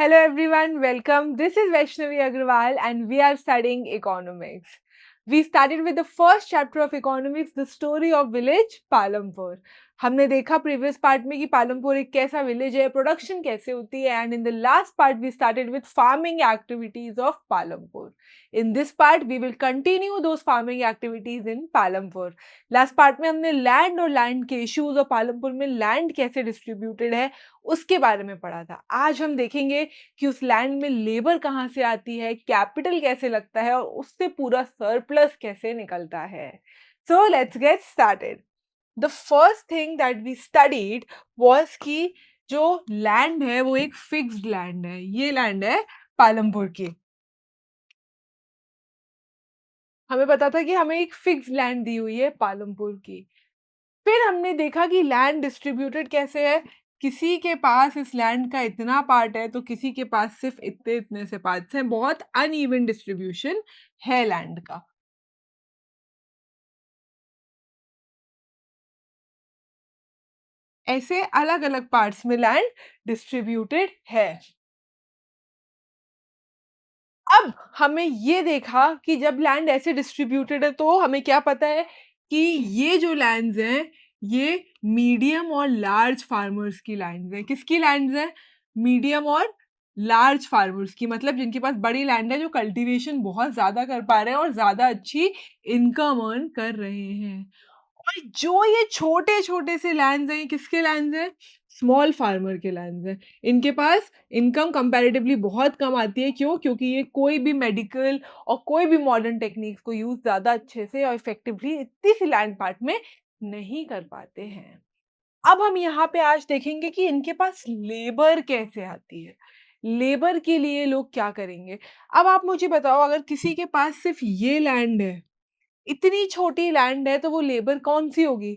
Hello everyone, welcome. This is Vaishnavi Agrawal and we are studying economics. We started with the first chapter of economics, the story of village Palampur. हमने देखा previous part में कि पालमपुर एक कैसा village है, production कैसे होती है and in the last part we started with farming activities of Palampur. In this part we will continue those farming activities in Palampur. Last part में हमने लैंड और लैंड के इश्यूज और पालमपुर में लैंड कैसे डिस्ट्रीब्यूटेड है उसके बारे में पढ़ा था. आज हम देखेंगे कि उस लैंड में लेबर कहाँ से आती है, कैपिटल कैसे लगता है और उससे पूरा सरप्लस कैसे निकलता है. So let's get started. The first thing that we studied was कि जो लैंड है वो एक फिक्स्ड लैंड है. ये लैंड है पालमपुर की. हमें पता था कि हमें एक फिक्स्ड लैंड दी हुई है पालमपुर की. फिर हमने देखा कि लैंड डिस्ट्रीब्यूटेड कैसे है. किसी के पास इस लैंड का इतना पार्ट है तो किसी के पास सिर्फ इतने इतने से पार्ट्स हैं. बहुत अनइवन डिस्ट्रीब्यूशन है लैंड का. ऐसे अलग अलग पार्ट्स में लैंड डिस्ट्रीब्यूटेड है. अब हमें ये देखा कि जब लैंड ऐसे डिस्ट्रीब्यूटेड है तो हमें क्या पता है कि ये जो लैंड्स हैं ये मीडियम और लार्ज फार्मर्स की लैंड्स हैं. किसकी लैंड्स हैं? मीडियम और लार्ज फार्मर्स की. मतलब जिनके पास बड़ी लैंड है, जो कल्टीवेशन बहुत ज़्यादा कर पा रहे हैं और ज़्यादा अच्छी इनकम अर्न कर रहे हैं. और जो ये छोटे-छोटे से लैंड्स हैं, ये किसके लैंड्स हैं? स्मॉल फार्मर के लैंड्स हैं. इनके पास इनकम कंपैरेटिवली बहुत कम आती है. क्यों? क्योंकि ये कोई भी मेडिकल और कोई भी मॉडर्न टेक्निक्स को यूज़ ज़्यादा अच्छे से और इफेक्टिवली इतनी सी लैंड पार्ट में नहीं कर पाते हैं. अब हम यहाँ पे आज देखेंगे कि इनके पास लेबर कैसे आती है. लेबर के लिए लोग क्या करेंगे? अब आप मुझे बताओ, अगर किसी के पास सिर्फ ये लैंड है, इतनी छोटी लैंड है, तो वो लेबर कौन-सी होगी?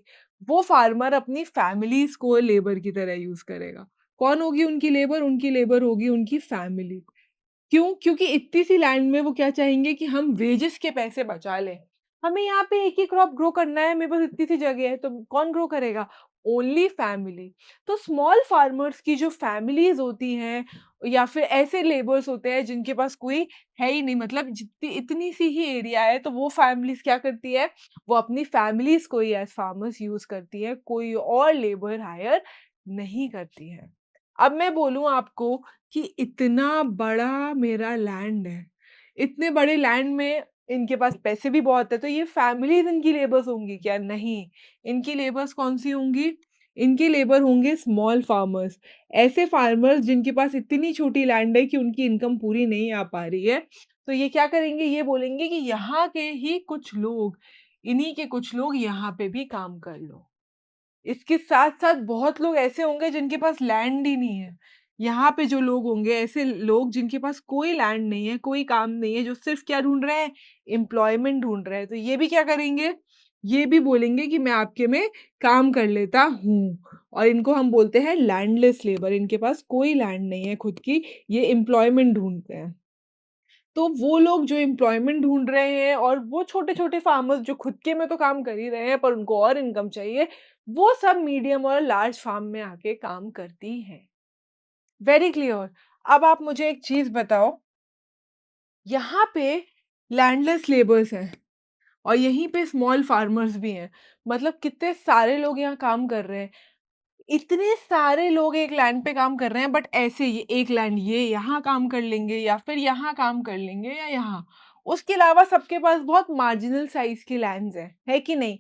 वो फार्मर अपनी फैमिलीज़ को लेबर की तरह यूज़ करेगा. कौन होगी उनकी लेबर? उनकी लेबर होगी उनकी फैमिली. क्यों? क्योंकि इतनी सी लैंड में वो क्या चाहेंगे कि हम वेजेस के पैसे बचा लें. हमें यहाँ पे एक ही क्रॉप ग्रो करना है, मेरे पास इतनी सी जगह है, तो कौन ग्रो करेगा? Only family. तो स्मॉल फार्मर्स की जो फैमिलीज़ होती हैं या फिर ऐसे लेबर्स होते हैं जिनके पास कोई है ही नहीं, मतलब जितनी इतनी सी ही एरिया है, तो वो फैमिलीज़ क्या करती है? वो अपनी फैमिलीज़ को ही एज़ फार्मर्स यूज़ करती है, कोई और लेबर हायर नहीं करती है. अब मैं बोलूँ आपको कि इतना बड़ा मेरा लैंड है, इतने बड़े लैंड में इनके पास पैसे भी बहुत है, तो ये फैमिलीज़ इनकी लेबर्स होंगी क्या? नहीं, इनकी लेबर्स कौन-सी होंगी? इनके लेबर होंगे स्मॉल फार्मर्स. ऐसे फार्मर्स जिनके पास इतनी छोटी लैंड है कि उनकी इनकम पूरी नहीं आ पा रही है, तो ये क्या करेंगे? ये बोलेंगे कि यहाँ के ही कुछ लोग, इन्हीं के कुछ लोग यहाँ पे भी काम कर लो. इसके साथ-साथ बहुत लोग ऐसे होंगे जिनके पास लैंड ही नहीं है. यहाँ पे जो लोग होंगे, ऐसे लोग जिनके पास कोई लैंड नहीं है, कोई काम नहीं है, जो सिर्फ़ क्या ढूँढ रहे हैं? एम्प्लॉयमेंट ढूँढ रहे हैं. तो ये भी क्या करेंगे? ये भी बोलेंगे कि मैं आपके में काम कर लेता हूँ. और इनको हम बोलते हैं लैंडलेस लेबर. इनके पास कोई लैंड नहीं है खुद की, ये एम्प्लॉयमेंट ढूँढते हैं. तो वो लोग जो एम्प्लॉयमेंट ढूँढ रहे हैं और वो छोटे-छोटे फार्मर्स जो खुद के में तो काम कर ही रहे हैं पर उनको और इनकम चाहिए, वो सब मीडियम और लार्ज फार्म में आके काम करती हैं. Very clear. अब आप मुझे एक चीज़ बताओ, यहाँ पे लैंडलेस लेबर्स हैं और यहीं पे स्मॉल फार्मर्स भी हैं. मतलब कितने सारे लोग यहाँ काम कर रहे हैं. इतने सारे लोग एक लैंड पे काम कर रहे हैं, बट ऐसे ही एक लैंड ये यहाँ काम कर लेंगे या फिर यहाँ काम कर लेंगे या यहाँ. उसके अलावा सबके पास बहुत मार्जिनल साइज़ की लैंड्स हैं, है कि नहीं?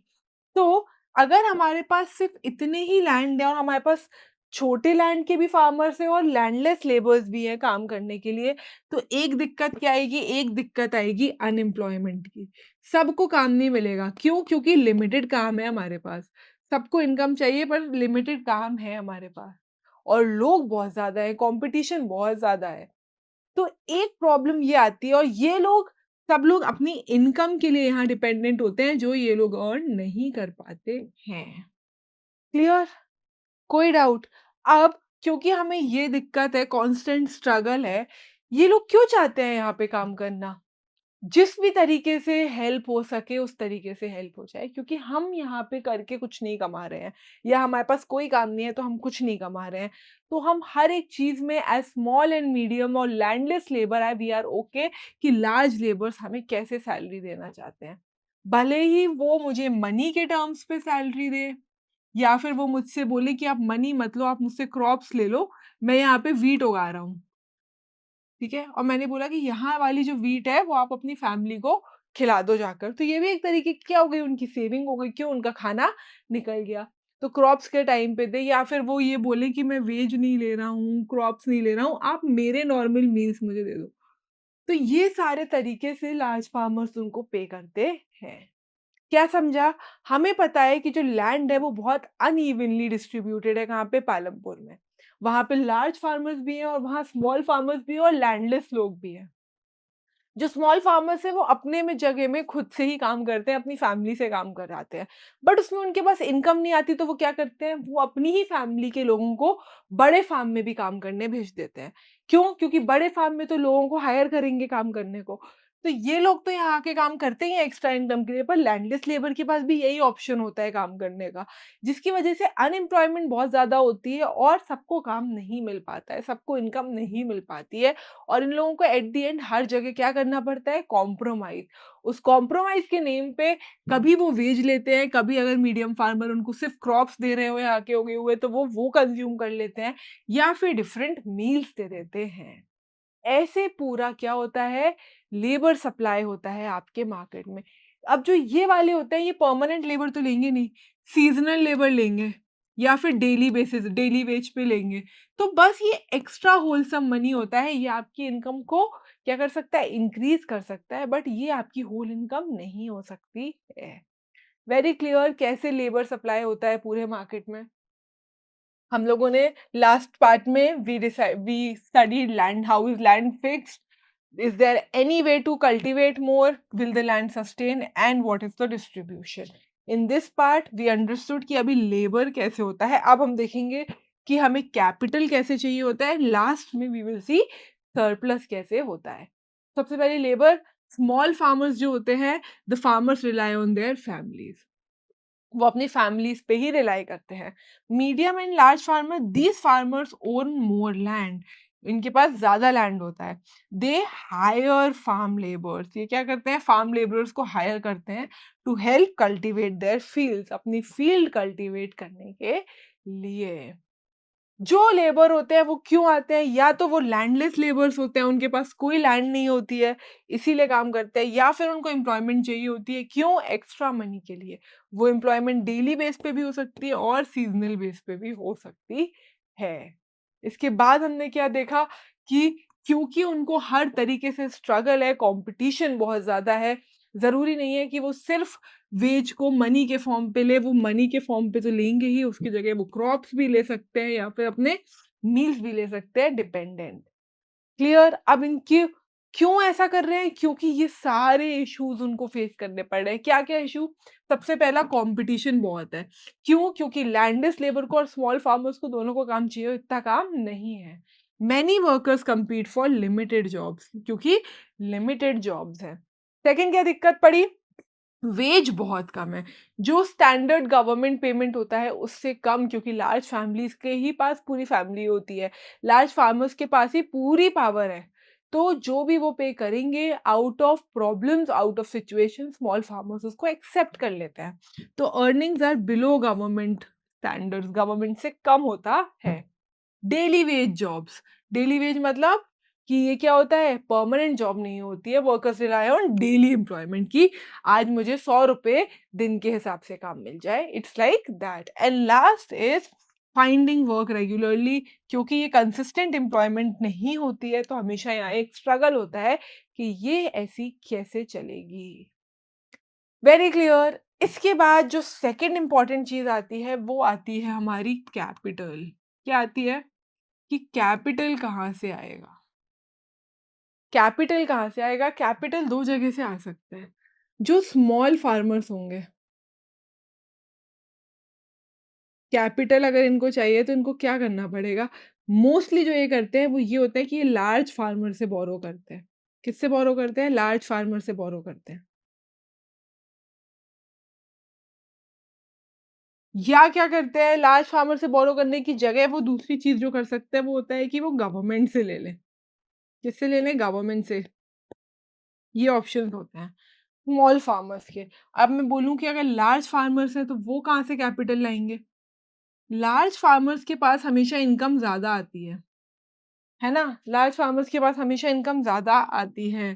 तो अगर हमारे पास सिर्फ़ इतने ही लैंड है और हमारे पास छोटे लैंड के भी फार्मर्स हैं और लैंडलेस लेबर्स भी हैं काम करने के लिए, तो एक दिक्कत क्या आएगी? एक दिक्कत आएगी अनएम्प्लॉयमेंट की. सबको काम नहीं मिलेगा. क्यों? क्योंकि लिमिटेड काम है हमारे पास. सबको इनकम चाहिए पर लिमिटेड काम है हमारे पास और लोग बहुत ज़्यादा हैं, कॉम्पिटिशन बहुत ज़्यादा है. तो एक प्रॉब्लम ये आती है और ये लोग सब लोग अपनी इनकम के लिए यहाँ डिपेंडेंट होते हैं, जो ये लोग अर्न नहीं कर पाते हैं. क्लियर? कोई डाउट? अब क्योंकि हमें ये दिक्कत है, कांस्टेंट स्ट्रगल है, ये लोग क्यों चाहते हैं यहाँ पे काम करना? जिस भी तरीके से हेल्प हो सके उस तरीके से हेल्प हो जाए, क्योंकि हम यहाँ पे करके कुछ नहीं कमा रहे हैं या हमारे पास कोई काम नहीं है तो हम कुछ नहीं कमा रहे हैं। तो हम हर एक चीज़ में एज़ स्मॉल एंड मीडियम और लैंडलेस लेबर है वी आर ओके कि लार्ज लेबर्स हमें कैसे सैलरी देना चाहते हैं। भले ही वो मुझे मनी के टर्म्स पे सैलरी दे या फिर वो मुझसे बोले कि आप मनी मत लो, आप मुझसे क्रॉप्स ले लो, मैं यहाँ पे व्हीट उगा रहा हूँ। ठीक है? और मैंने बोला कि यहाँ वाली जो व्हीट है वो आप अपनी फैमिली को खिला दो जाकर। तो ये भी एक तरीके की क्या हो गई, उनकी सेविंग हो गई, क्यों? उनका खाना निकल गया। तो क्रॉप्स के टाइम पे दे या फिर वो ये बोले कि मैं वेज नहीं ले रहा हूँ, क्रॉप्स नहीं ले रहा हूँ, आप मेरे नॉर्मल मील्स मुझे दे दो। तो ये सारे तरीके से लार्ज फार्मर्स उनको पे करते हैं। क्या समझा? हमें पता है कि जो लैंड है वो बहुत अनइवनली डिस्ट्रीब्यूटेड है, कहाँ पे? पालमपुर में। वहाँ पे लार्ज फार्मर्स भी हैं और वहाँ स्मॉल फार्मर्स भी हैं और लैंडलेस लोग भी हैं। जो स्मॉल फार्मर्स हैं वो अपने में जगह में खुद से ही काम करते हैं, अपनी फैमिली से काम कराते हैं। बट उसमें उनके पास इनकम नहीं आती तो वो क्या करते हैं, वो अपनी ही फैमिली के लोगों को बड़े फार्म में भी काम करने भेज देते हैं। क्यों? क्योंकि बड़े फार्म में तो लोगों को हायर करेंगे काम करने को। तो ये लोग तो यहाँ आके काम करते ही हैं एक्स्ट्रा इनकम के लिए, पर लैंडलेस लेबर के पास भी यही ऑप्शन होता है काम करने का। जिसकी वजह से अनएम्प्लॉयमेंट बहुत ज़्यादा होती है और सबको काम नहीं मिल पाता है, सबको इनकम नहीं मिल पाती है। और इन लोगों को एट द एंड हर जगह क्या करना पड़ता है, कॉम्प्रोमाइज़। उस कॉम्प्रोमाइज़ के नेम पे कभी वो वेज लेते हैं, कभी अगर मीडियम फार्मर उनको सिर्फ़ क्रॉप्स दे रहे हो या आके उगे हुए तो वो कंज़्यूम कर लेते हैं या फिर डिफरेंट मील्स दे देते हैं। ऐसे पूरा क्या होता है, लेबर सप्लाई होता है आपके मार्केट में। अब जो ये वाले होते हैं ये परमानेंट लेबर तो लेंगे नहीं, सीज़नल लेबर लेंगे या फिर डेली बेसिस डेली वेज पे लेंगे। तो बस ये एक्स्ट्रा होलसम मनी होता है, ये आपकी इनकम को क्या कर सकता है, इंक्रीज़ कर सकता है, बट ये आपकी होल इनकम नहीं हो सकती है। वेरी क्लियर कैसे लेबर सप्लाई होता है पूरे मार्केट में? हम लोगों ने लास्ट पार्ट में we studied land, how is land fixed? Is there any way to cultivate more? Will the land sustain? And what is the distribution? In this part, we understood कि अभी labour कैसे होता है। अब हम देखेंगे कि हमें कैपिटल कैसे चाहिए होता है। लास्ट में वी विल सी सरप्लस कैसे होता है। सबसे पहले लेबर, स्मॉल फार्मर्स जो होते हैं, the farmers rely on their families. वो अपनी फैमिलीज पे ही रिलाई करते हैं। Medium and large farmer, these farmers own more land. इनके पास ज्यादा लैंड होता है। दे हायर फार्म लेबर्स, ये क्या करते हैं, फार्म लेबरर्स को हायर करते हैं to help cultivate their fields, अपनी फील्ड कल्टीवेट करने के लिए। जो लेबर होते हैं वो क्यों आते हैं, या तो वो लैंडलेस लेबर्स होते हैं, उनके पास कोई लैंड नहीं होती है, इसीलिए काम करते हैं, या फिर उनको एम्प्लॉयमेंट चाहिए होती है, क्यों? एक्स्ट्रा मनी के लिए। वो एम्प्लॉयमेंट डेली बेस पे भी हो सकती है और सीज़नल बेस पे भी हो सकती है। इसके बाद हमने क्या देखा कि क्योंकि उनको हर तरीके से स्ट्रगल है, कॉम्पिटिशन बहुत ज़्यादा है, ज़रूरी नहीं है कि वो सिर्फ़ वेज को मनी के फॉर्म पे ले, वो मनी के फॉर्म पे तो लेंगे ही, उसकी जगह वो क्रॉप्स भी ले सकते हैं या फिर अपने मील्स भी ले सकते हैं डिपेंडेंट। क्लियर? अब इनके क्यों ऐसा कर रहे हैं? क्योंकि ये सारे इश्यूज़ उनको फेस करने पड़ रहे हैं। क्या-क्या इश्यू? सबसे पहला, कॉम्पिटिशन बहुत है। क्यों? क्योंकि लैंडलेस लेबर को और स्मॉल फार्मर्स को दोनों को काम चाहिए, इतना काम नहीं है। Many workers compete for limited jobs, क्योंकि लिमिटेड जॉब्स हैं। सेकंड क्या दिक्कत पड़ी? वेज बहुत कम है। जो स्टैंडर्ड गवर्नमेंट पेमेंट होता है उससे कम, क्योंकि लार्ज फैमिलीज़ के ही पास पूरी फैमिली होती है। लार्ज फार्मर्स के पास ही पूरी पावर है। तो जो भी वो पे करेंगे out of problems, out of situation, small farmers उसको एक्सेप्ट कर लेते हैं। तो earnings are below government standards, government से कम होता है। Daily wage jobs, daily wage मतलब कि ये क्या होता है, परमानेंट जॉब नहीं होती है, workers rely on daily employment की आज मुझे 100 रुपए दिन के हिसाब से काम मिल जाए, it's like that. And last is finding work regularly, क्योंकि ये कंसिस्टेंट एम्प्लॉयमेंट नहीं होती है तो हमेशा यहाँ एक स्ट्रगल होता है कि ये ऐसी कैसे चलेगी। Very clear. इसके बाद जो सेकंड इंपॉर्टेंट चीज आती है वो आती है हमारी कैपिटल। क्या आती है कि कैपिटल कहाँ से आएगा? कैपिटल कहाँ से आएगा? कैपिटल 2 जगह से आ सकता है। जो स्मॉल फार्मर्स होंगे, कैपिटल अगर इनको चाहिए तो इनको क्या करना पड़ेगा? मोस्टली जो ये करते हैं वो ये होता है कि ये लार्ज फार्मर से बोरो करते हैं। किससे बोरो करते हैं? लार्ज फार्मर से बोरो करते हैं। या क्या करते हैं, लार्ज फार्मर से बोरो करने की जगह वो दूसरी चीज़ जो कर सकते हैं वो होता है कि वो गवर्नमेंट से ले लें। किससे ले लें? गवर्नमेंट से। ये ऑप्शंस होते हैं स्मॉल फार्मर्स के। अब मैं बोलूँ कि अगर लार्ज फार्मर्स हैं तो वो कहाँ से कैपिटल लाएँगे? लार्ज फार्मर्स के पास हमेशा इनकम ज़्यादा आती है ना? लार्ज फार्मर्स के पास हमेशा इनकम ज़्यादा आती है।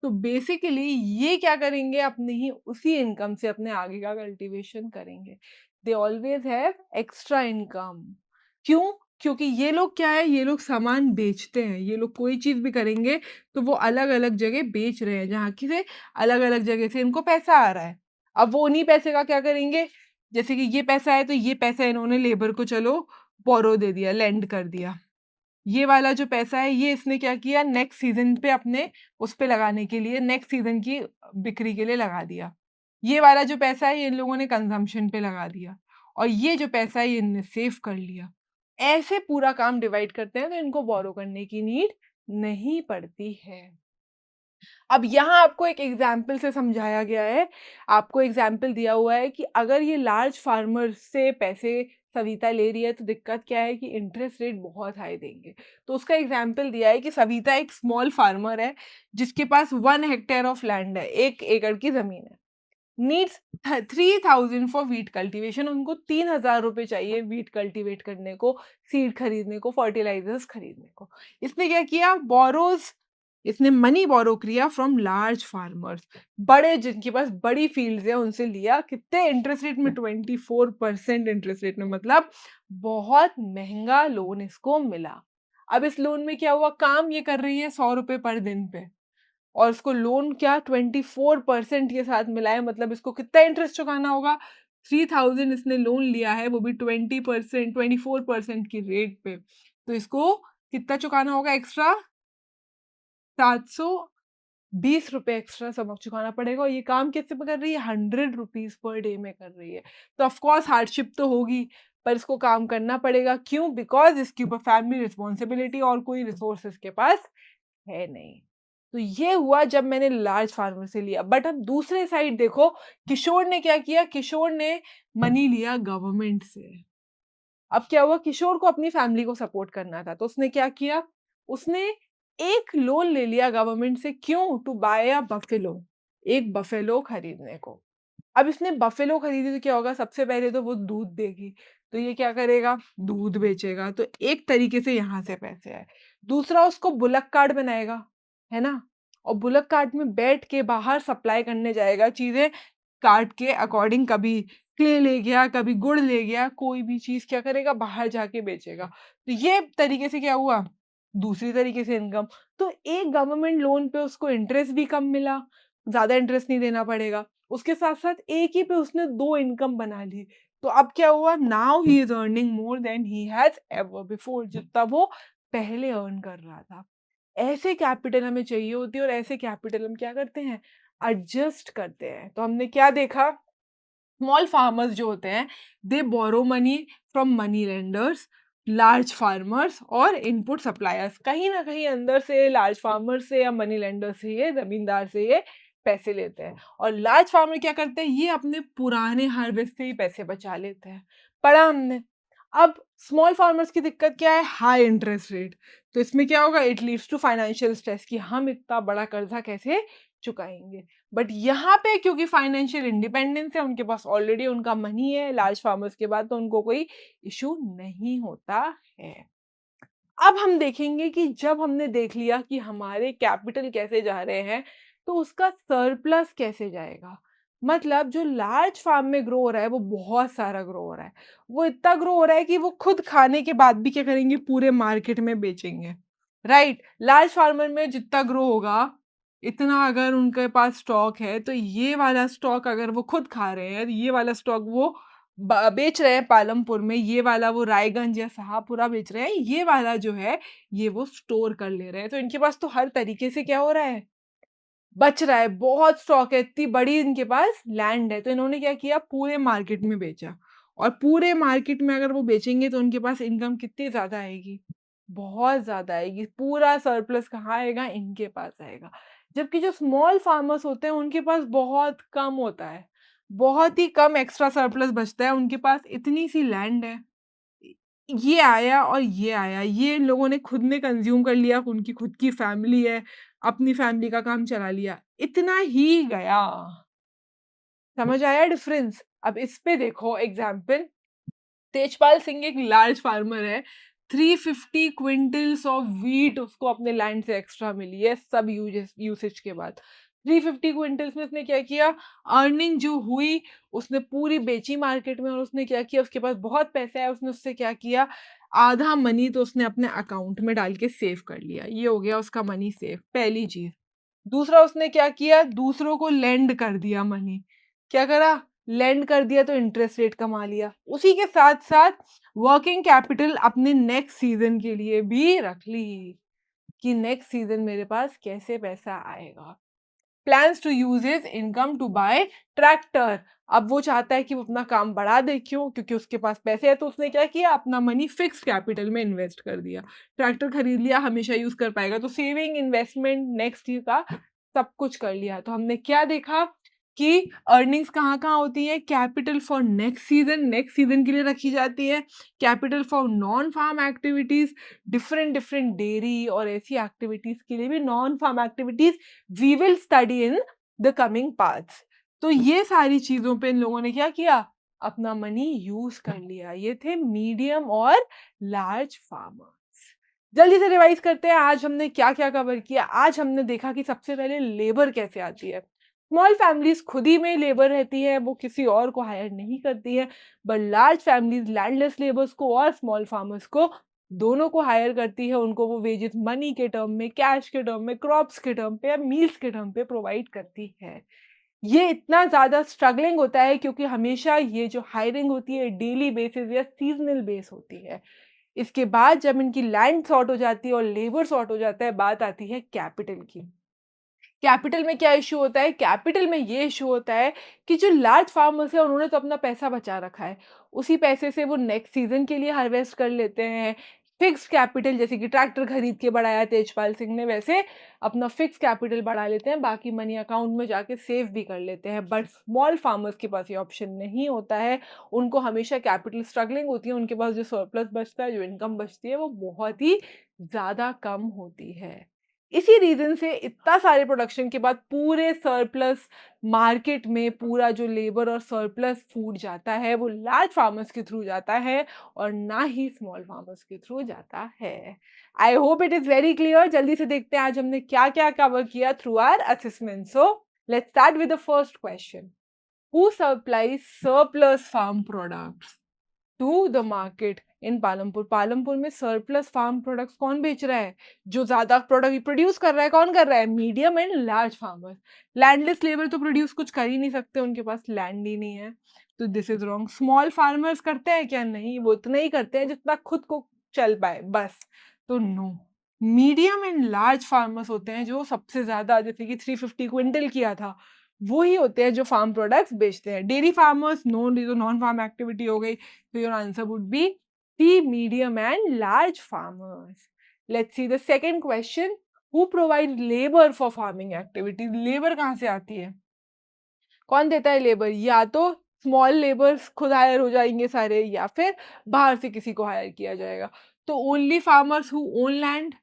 तो बेसिकली ये क्या करेंगे, अपने ही उसी इनकम से अपने आगे का कल्टीवेशन करेंगे। They always have extra income. क्यों? क्योंकि ये लोग क्या है, ये लोग सामान बेचते हैं। ये लोग कोई चीज़ भी करेंगे तो वो अलग-अलग जगह बेच रहे हैं, जहाँ की से अलग-अलग जगह से इनको पैसा आ रहा है। अब वो उन्हीं पैसे का क्या करेंगे, जैसे कि ये पैसा है तो ये पैसा इन्होंने लेबर को चलो बोरो दे दिया, लेंड कर दिया। ये वाला जो पैसा है ये इसने क्या किया, नेक्स्ट सीज़न पे अपने उस पे लगाने के लिए, नेक्स्ट सीज़न की बिक्री के लिए लगा दिया। ये वाला जो पैसा है ये इन लोगों ने कंज़म्पशन पे लगा दिया और ये जो पैसा है ये इनने सेव कर लिया। ऐसे पूरा काम डिवाइड करते हैं तो इनको बोरो करने की नीड नहीं पड़ती है। अब यहाँ आपको एक एग्ज़ाम्पल से समझाया गया है, आपको एग्ज़ाम्पल दिया हुआ है कि अगर ये लार्ज फार्मर से पैसे सविता ले रही है तो दिक्कत क्या है कि इंटरेस्ट रेट बहुत हाई देंगे। तो उसका एग्ज़ाम्पल दिया है कि सविता एक स्मॉल फार्मर है जिसके पास 1 हेक्टेयर ऑफ लैंड है, 1 एकड़ की ज़मीन है। नीड्स 3000 फॉर व्हीट कल्टीवेशन, उनको 3000 रुपए चाहिए व्हीट कल्टीवेट करने को, सीड खरीदने को, फर्टिलाइजर्स खरीदने को। इसने क्या किया, बोरोज, इसने मनी बोरो किया फ्रॉम लार्ज फार्मर्स, बड़े जिनके पास बड़ी फील्ड्स है उनसे लिया। कितने इंटरेस्ट रेट में? 24% इंटरेस्ट रेट में, मतलब बहुत महंगा लोन इसको मिला। अब इस लोन में क्या हुआ, काम ये कर रही है 100 रुपए पर दिन पे और इसको लोन क्या 24% के साथ मिला है, मतलब इसको कितना इंटरेस्ट चुकाना होगा? 3000 इसने लोन लिया है, वो भी 20% 24% की रेट पे, तो इसको कितना चुकाना होगा एक्स्ट्रा? 720 रुपए एक्स्ट्रा सबक चुकाना पड़ेगा और ये काम कितने पे कर रही है? 100 रुपीज़ पर डे में कर रही है। तो ऑफ कोर्स हार्डशिप तो होगी, पर इसको काम करना पड़ेगा। क्यों? बिकॉज़ इसके ऊपर फैमिली रिस्पॉन्सिबिलिटी और कोई रिसोर्स इसके पास है नहीं। तो ये हुआ जब मैंने लार्ज फार्मर से लिया। बट अब दूसरे साइड देखो, किशोर ने क्या किया? किशोर ने मनी लिया गवर्नमेंट से। अब क्या हुआ, किशोर को अपनी फैमिली को सपोर्ट करना था, तो उसने क्या किया? उसने एक लोन ले लिया गवर्नमेंट से। क्यों? टू बाय अ बफेलो, एक बफेलो खरीदने को। अब इसने बफेलो खरीदी तो क्या होगा, सबसे पहले तो वो दूध देगी, तो ये क्या करेगा? दूध बेचेगा, तो एक तरीके से यहाँ से पैसे आए। दूसरा, उसको बुलक कार्ट बनाएगा, है ना? और बुलक कार्ट में बैठ के बाहर सप्लाई करने जाएगा चीज़ें, कार्ट के अकॉर्डिंग, कभी क्ले ले गया, कभी गुड़ ले गया, कोई भी चीज़ क्या करेगा, बाहर जाके बेचेगा। तो ये तरीके से क्या हुआ? दूसरी तरीके से इनकम। तो एक गवर्नमेंट लोन पे उसको इंटरेस्ट भी कम मिला, ज़्यादा इंटरेस्ट नहीं देना पड़ेगा। उसके साथ-साथ एक ही पे उसने 2 इनकम बना ली। तो अब क्या हुआ? Now he is earning more than he has ever before, जितना वो पहले अर्न कर रहा था। ऐसे कैपिटल हमें चाहिए होती है और ऐसे कैपिटल हम क्या करते हैं? एडजस्ट करते हैं। तो हमने क्या देखा? स्मॉल फार्मर्स जो होते हैं, they borrow money from money lenders, large farmers और इनपुट सप्लायर्स। कहीं ना कहीं अंदर से लार्ज फार्मर से या मनी लेंडर से, ये जमींदार से ये पैसे लेते हैं। और लार्ज फार्मर क्या करते हैं? ये अपने पुराने हार्वेस्ट से ही पैसे बचा लेते हैं। पढ़ा हमने। अब स्मॉल फार्मर्स की दिक्कत क्या है? High interest rate. तो इसमें क्या होगा? It leads to financial stress, कि हम इतना बड़ा कर्जा कैसे चुकाएंगे। बट यहाँ पे क्योंकि फाइनेंशियल इंडिपेंडेंस है, उनके पास ऑलरेडी उनका मनी है लार्ज फार्मर्स के बाद, तो उनको कोई इशू नहीं होता है। अब हम देखेंगे कि जब हमने देख लिया कि हमारे कैपिटल कैसे जा रहे हैं, तो उसका सरप्लस कैसे जाएगा। मतलब जो लार्ज फार्म में ग्रो हो रहा है वो बहुत सारा ग्रो हो रहा है, वो इतना ग्रो हो रहा है कि वो खुद खाने के बाद भी क्या करेंगे, पूरे मार्केट में बेचेंगे। राइट, लार्ज फार्मर में जितना ग्रो होगा, इतना अगर उनके पास स्टॉक है, तो ये वाला स्टॉक अगर वो खुद खा रहे हैं, ये वाला स्टॉक वो बेच रहे हैं पालमपुर में, ये वाला वो रायगंज या शाहपुरा बेच रहे हैं, ये वाला जो है ये वो स्टोर कर ले रहे हैं। तो इनके पास तो हर तरीके से क्या हो रहा है, बच रहा है। बहुत स्टॉक है, इतनी बड़ी इनके पास लैंड है, तो इन्होंने क्या किया, पूरे मार्केट में बेचा। और पूरे मार्केट में अगर वो बेचेंगे तो उनके पास इनकम कितनी ज्यादा आएगी, बहुत ज़्यादा आएगी, पूरा सरप्लस कहाँ आएगा? इनके पास आएगा। जबकि जो स्मॉल फार्मर्स होते हैं उनके पास बहुत कम होता है, बहुत ही कम एक्स्ट्रा सरप्लस बचता है, उनके पास इतनी सी लैंड है। इ ये आया और ये आया, ये इन लोगों ने खुद ने कंज़्यूम कर लिया, उनकी खुद की फैमिली है, अपनी फैमिली का काम चला लिया, इतना ही गया। समझ आया डिफरेंस? अब इस पे देखो एग्ज़ाम्पल, तेजपाल सिंह एक लार्ज फार्मर है, 350 क्विंटल्स ऑफ व्हीट उसको अपने लैंड से एक्स्ट्रा मिली है सब यूसेज के बाद। 350 क्विंटल्स में उसने क्या किया, अर्निंग जो हुई उसने पूरी बेची मार्केट में, और उसने क्या किया, उसके पास बहुत पैसा है, उसने उससे क्या किया, आधा मनी तो उसने अपने अकाउंट में डाल के सेव कर लिया, ये हो गया उसका मनी सेव, पहली चीज। दूसरा उसने क्या किया, दूसरों को लेंड कर दिया मनी। क्या करा, लेंड कर दिया तो इंटरेस्ट रेट कमा लिया। उसी के साथ साथ वर्किंग कैपिटल अपने नेक्स्ट सीजन के लिए भी रख ली कि नेक्स्ट सीजन मेरे पास कैसे पैसा आएगा। Plans to use his income to buy tractor. अब वो चाहता है कि वो अपना काम बढ़ा दे, क्यों? क्योंकि उसके पास पैसे है, तो उसने क्या किया, अपना मनी फिक्स कैपिटल में इन्वेस्ट कर दिया। ट्रैक्टर खरीद लिया, हमेशा यूज कर पाएगा, तो सेविंग, इन्वेस्टमेंट, नेक्स्ट ईयर का सब कुछ कर लिया। तो हमने क्या देखा कि अर्निंग्स कहाँ-कहाँ होती है, कैपिटल फॉर नेक्स्ट सीजन के लिए रखी जाती है, capital for non farm activities, different different dairy और ऐसी एक्टिविटीज के लिए भी, non farm activities we will study in the coming parts. तो ये सारी चीजों पे इन लोगों ने क्या किया, अपना मनी यूज कर लिया। ये थे मीडियम और लार्ज फार्मर्स। जल्दी से रिवाइज करते हैं, आज हमने क्या क्या कवर किया। आज हमने देखा कि सबसे पहले लेबर कैसे आती है। स्मॉल फैमिलीज खुद ही में लेबर रहती है, वो किसी और को हायर नहीं करती है, but large families landless labours को और स्मॉल फार्मर्स को, दोनों को हायर करती है। उनको वो वेजेस मनी के टर्म में, कैश के टर्म में, क्रॉप्स के टर्म पे या मील्स के टर्म पे प्रोवाइड करती है। ये इतना ज़्यादा स्ट्रगलिंग होता है क्योंकि हमेशा ये जो हायरिंग होती है डेली बेसिस या सीज़नल बेस होती है। इसके बाद जब इनकी लैंड सॉर्ट हो जाती है और लेबर सॉर्ट हो जाता है, बात आती है कैपिटल की। कैपिटल में क्या इश्यू होता है? कैपिटल में ये इश्यू होता है कि जो लार्ज फार्मर्स हैं उन्होंने तो अपना पैसा बचा रखा है। उसी पैसे से वो नेक्स्ट सीज़न के लिए हार्वेस्ट कर लेते हैं। फिक्स्ड कैपिटल, जैसे कि ट्रैक्टर खरीद के बढ़ाया तेजपाल सिंह ने, वैसे अपना फिक्स्ड कैपिटल बढ़ा लेते हैं, बाकी मनी अकाउंट में जाके सेव भी कर लेते हैं। बट स्मॉल फार्मर्स के पास ये ऑप्शन नहीं होता है। उनको हमेशा कैपिटल स्ट्रगलिंग होती है, उनके पास जो सरप्लस बचता है, जो इनकम बचती है, वो बहुत ही ज़्यादा कम होती है। इसी रीज़न से इतना सारे प्रोडक्शन के बाद पूरे सरप्लस मार्केट में पूरा जो लेबर और सरप्लस फूड जाता है, वो लार्ज फार्मर्स के थ्रू जाता है और ना ही स्मॉल फार्मर्स के थ्रू जाता है। I hope it is very clear. जल्दी से देखते हैं आज हमने क्या-क्या कवर किया through our assessment. So let's start with the first question. Who supplies surplus farm products to the market in Palampur? Palampur में सरप्लस फार्म प्रोडक्ट्स कौन बेच रहा है? जो ज्यादा प्रोडक्ट प्रोड्यूस कर रहा है, कौन कर रहा है? Medium and large farmers. Landless labour तो प्रोड्यूस कुछ कर ही नहीं सकते, उनके पास लैंड ही नहीं है, तो this is wrong. Small farmers करते हैं क्या? नहीं, वो इतना ही करते हैं जितना खुद को चल पाए, बस। तो no, medium and large farmers होते हैं जो सबसे ज्यादा, जैसे कि 350 क्विंटल किया था, वो ही होते हैं जो फार्म प्रोडक्ट्स बेचते हैं। डेयरी फार्मर्स नो, ये तो नॉन फार्म एक्टिविटी हो गई। So your answer would be the medium and large farmers. Let's see the second question. Who provides labor for farming activities? Labor कहाँ से आती है? कौन देता है लेबर? या तो स्मॉल लेबर्स खुद हायर हो जाएंगे सारे, या फिर बाहर से किसी को हायर किया जाएगा। तो only farmers who own land,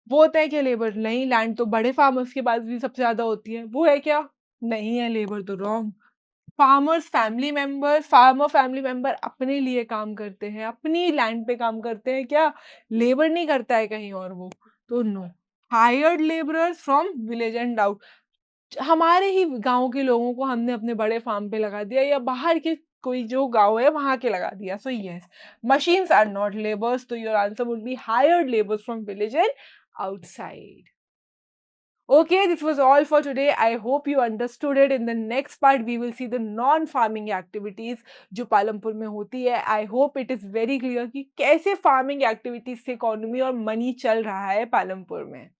वो होता है क्या लेबर? नहीं, लैंड तो बड़े फार्मर्स के पास भी सबसे ज्यादा होती है, वो है क्या? नहीं है लेबर, तो रॉन्ग। फार्मर फैमिली मेंबर अपने लिए काम करते हैं, अपनी लैंड पे काम करते हैं, क्या लेबर नहीं करता है कहीं और वो? तो no. Hired labourers from village and out, हमारे ही गांव के लोगों को हमने अपने बड़े फार्म पे लगा दिया, या बाहर के कोई जो गांव है वहां के लगा दिया। So yes, machines are not labours, तो your answer would be hired labours from village and outside. Okay, this was all for today. I hope you understood it. In the next part, we will see the non-farming activities जो पालमपुर में होती है. I hope it is very clear कि कैसे farming activities से economy और money चल रहा है पालमपुर में.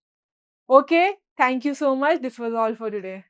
Okay, thank you so much. This was all for today.